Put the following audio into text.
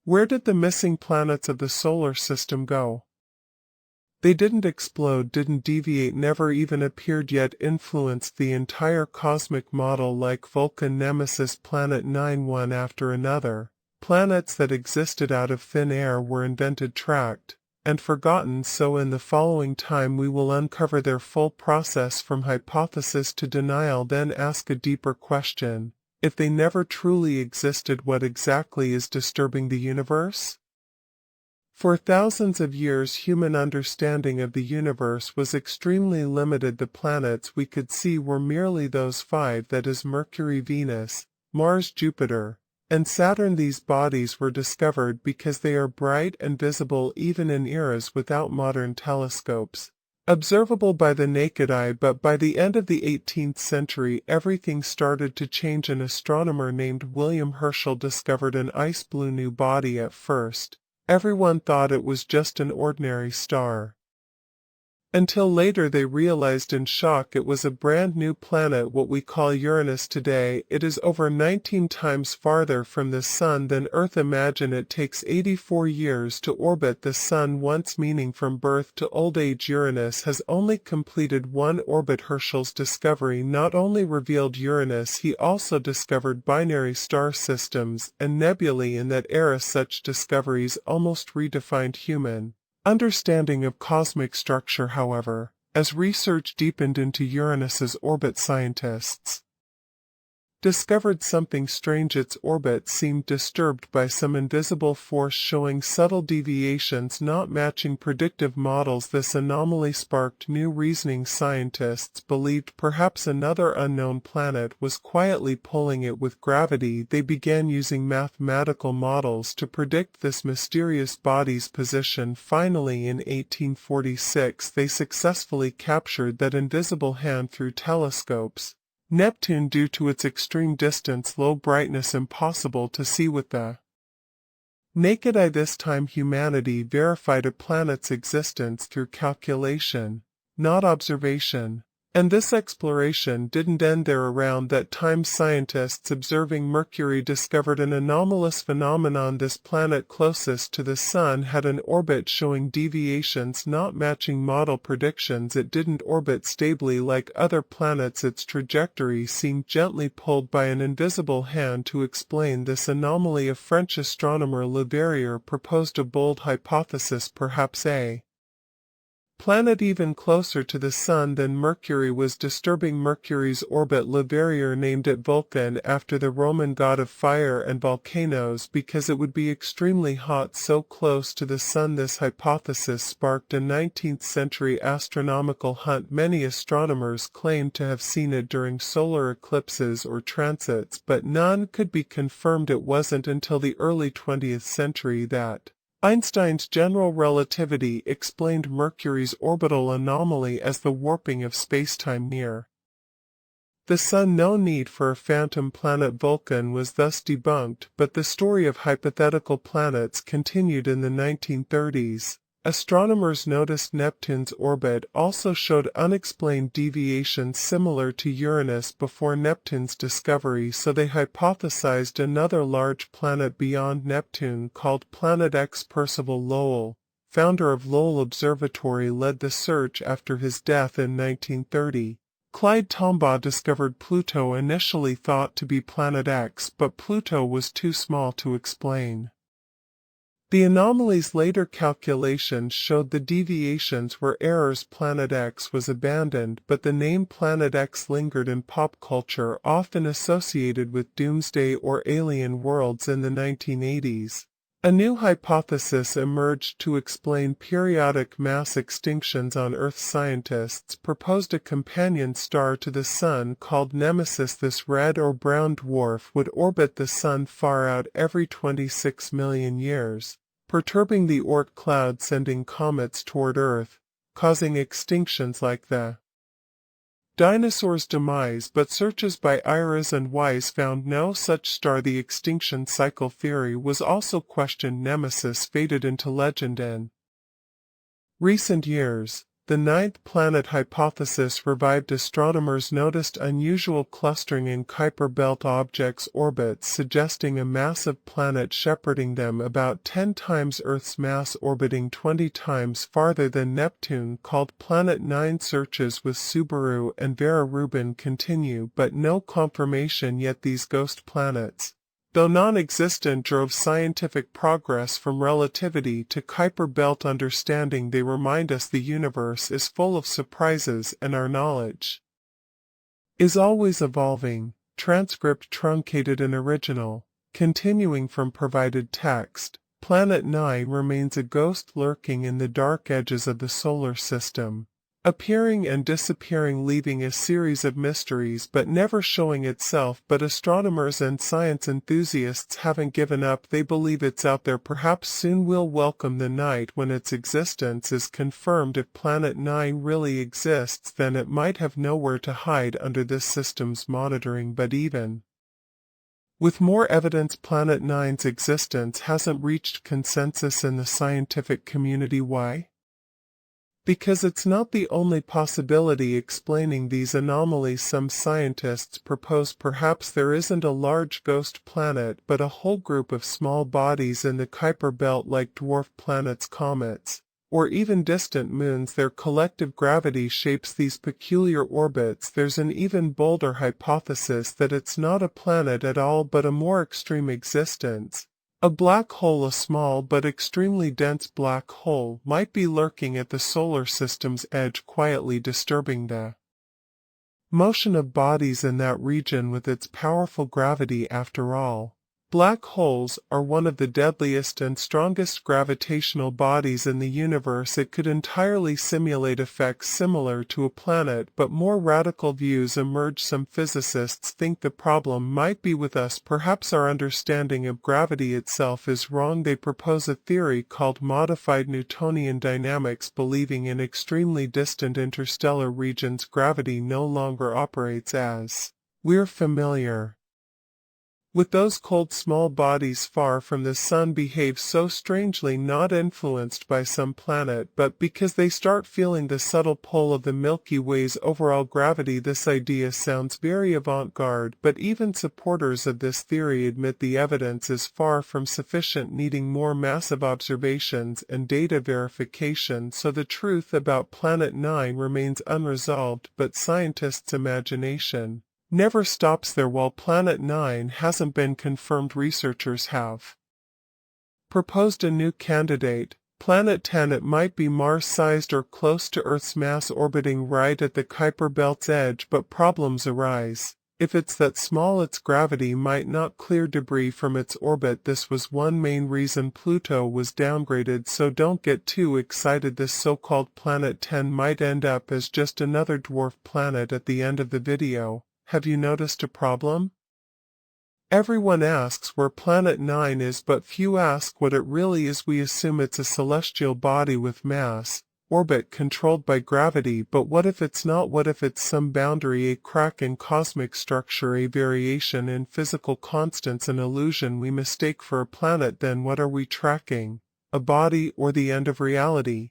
Where did the missing planets of the solar system go? They didn't explode, didn't deviate, never even appeared, yet influenced the entire cosmic model like Vulcan, Nemesis, Planet 9, one after another. Planets that existed out of thin air were invented, tracked, and forgotten, so in the following time we will uncover their full process from hypothesis to denial, then ask a deeper question. If they never truly existed, what exactly is disturbing the universe? For thousands of years human understanding of the universe was extremely limited. The planets we could see were merely those five, that is Mercury, Venus, Mars, Jupiter, and Saturn. These bodies were discovered because they are bright and visible even in eras without modern telescopes, observable by the naked eye. But by the end of the 18th century everything started to change. An astronomer named William Herschel discovered an ice blue new body. At first, everyone thought it was just an ordinary star, until later they realized in shock it was a brand new planet, what we call Uranus today. It is over 19 times farther from the Sun than Earth. Imagine it takes 84 years to orbit the Sun once, meaning from birth to old age. Uranus has only completed one orbit. Herschel's discovery not only revealed Uranus, he also discovered binary star systems and nebulae in that era. Such discoveries almost redefined human understanding of cosmic structure. However, as research deepened into Uranus's orbit, scientists discovered something strange. Its orbit seemed disturbed by some invisible force, showing subtle deviations not matching predictive models. This anomaly sparked new reasoning. Scientists believed perhaps another unknown planet was quietly pulling it with gravity. They began using mathematical models to predict this mysterious body's position. Finally, in 1846, they successfully captured that invisible hand through telescopes. Neptune, due to its extreme distance, low brightness, impossible to see with the naked eye. This time humanity verified a planet's existence through calculation, not observation. And this exploration didn't end there. Around that time, scientists observing Mercury discovered an anomalous phenomenon. This planet closest to the Sun had an orbit showing deviations not matching model predictions. It didn't orbit stably like other planets. Its trajectory seemed gently pulled by an invisible hand. To explain this anomaly, a French astronomer Leverrier proposed a bold hypothesis: perhaps a planet even closer to the Sun than Mercury was disturbing Mercury's orbit. Leverrier named it Vulcan, after the Roman god of fire and volcanoes, because it would be extremely hot so close to the Sun. This hypothesis sparked a 19th-century astronomical hunt. Many astronomers claimed to have seen it during solar eclipses or transits, but none could be confirmed. It wasn't until the early 20th century that Einstein's general relativity explained Mercury's orbital anomaly as the warping of spacetime near the Sun. No need for a phantom planet. Vulcan was thus debunked, but the story of hypothetical planets continued. In the 1930s, astronomers noticed Neptune's orbit also showed unexplained deviations similar to Uranus before Neptune's discovery, so they hypothesized another large planet beyond Neptune called Planet X. Percival Lowell, founder of Lowell Observatory, led the search after his death in 1930. Clyde Tombaugh discovered Pluto, initially thought to be Planet X, but Pluto was too small to explain the anomalies. Later calculations showed the deviations were errors. Planet X was abandoned, but the name Planet X lingered in pop culture, often associated with doomsday or alien worlds. In the 1980s, a new hypothesis emerged to explain periodic mass extinctions on Earth. Scientists proposed a companion star to the Sun called Nemesis. This red or brown dwarf would orbit the Sun far out every 26 million years, perturbing the Oort cloud, sending comets toward Earth, causing extinctions like the dinosaurs' demise. But searches by Ayres and Weiss found no such star. The extinction cycle theory was also questioned. Nemesis faded into legend in recent years. The ninth planet hypothesis revived. Astronomers noticed unusual clustering in Kuiper belt objects' orbits, suggesting a massive planet shepherding them, about 10 times Earth's mass, orbiting 20 times farther than Neptune, called Planet 9. Searches with Subaru and Vera Rubin continue, but no confirmation yet. These ghost planets, though non-existent, drove scientific progress from relativity to Kuiper belt understanding. They remind us the universe is full of surprises and our knowledge is always evolving. Transcript truncated and original. Continuing from provided text, Planet 9 remains a ghost lurking in the dark edges of the solar system, appearing and disappearing, leaving a series of mysteries but never showing itself. But astronomers and science enthusiasts haven't given up. They believe it's out there. Perhaps soon we'll welcome the night when its existence is confirmed. If Planet 9 really exists, then it might have nowhere to hide under this system's monitoring. But even with more evidence, Planet 9's existence hasn't reached consensus in the scientific community. Why? Because it's not the only possibility explaining these anomalies. Some scientists propose perhaps there isn't a large ghost planet but a whole group of small bodies in the Kuiper belt, like dwarf planets, comets, or even distant moons. Their collective gravity shapes these peculiar orbits. There's an even bolder hypothesis that it's not a planet at all but a more extreme existence. A black hole. A small but extremely dense black hole might be lurking at the solar system's edge, quietly disturbing the motion of bodies in that region with its powerful gravity. After all, black holes are one of the deadliest and strongest gravitational bodies in the universe. It could entirely simulate effects similar to a planet, but more radical views emerge. Some physicists think the problem might be with us. Perhaps our understanding of gravity itself is wrong. They propose a theory called modified Newtonian dynamics, believing in extremely distant interstellar regions gravity no longer operates as we're familiar with. Those cold small bodies far from the sun behave so strangely, not influenced by some planet but because they start feeling the subtle pull of the Milky Way's overall gravity. This idea sounds very avant-garde, but even supporters of this theory admit the evidence is far from sufficient, needing more massive observations and data verification. So the truth about Planet 9 remains unresolved, but scientists' imagination never stops there. While Planet 9 hasn't been confirmed, researchers have proposed a new candidate, Planet 10. It might be Mars-sized or close to Earth's mass, orbiting right at the Kuiper belt's edge. But problems arise. If it's that small, its gravity might not clear debris from its orbit. This was one main reason Pluto was downgraded, so don't get too excited. This so-called Planet 10 might end up as just another dwarf planet. At the end of the video, have you noticed a problem? Everyone asks where Planet 9 is, but few ask what it really is. We assume it's a celestial body with mass, orbit controlled by gravity. But what if it's not? What if it's some boundary, a crack in cosmic structure, a variation in physical constants, an illusion we mistake for a planet? Then what are we tracking? A body or the end of reality?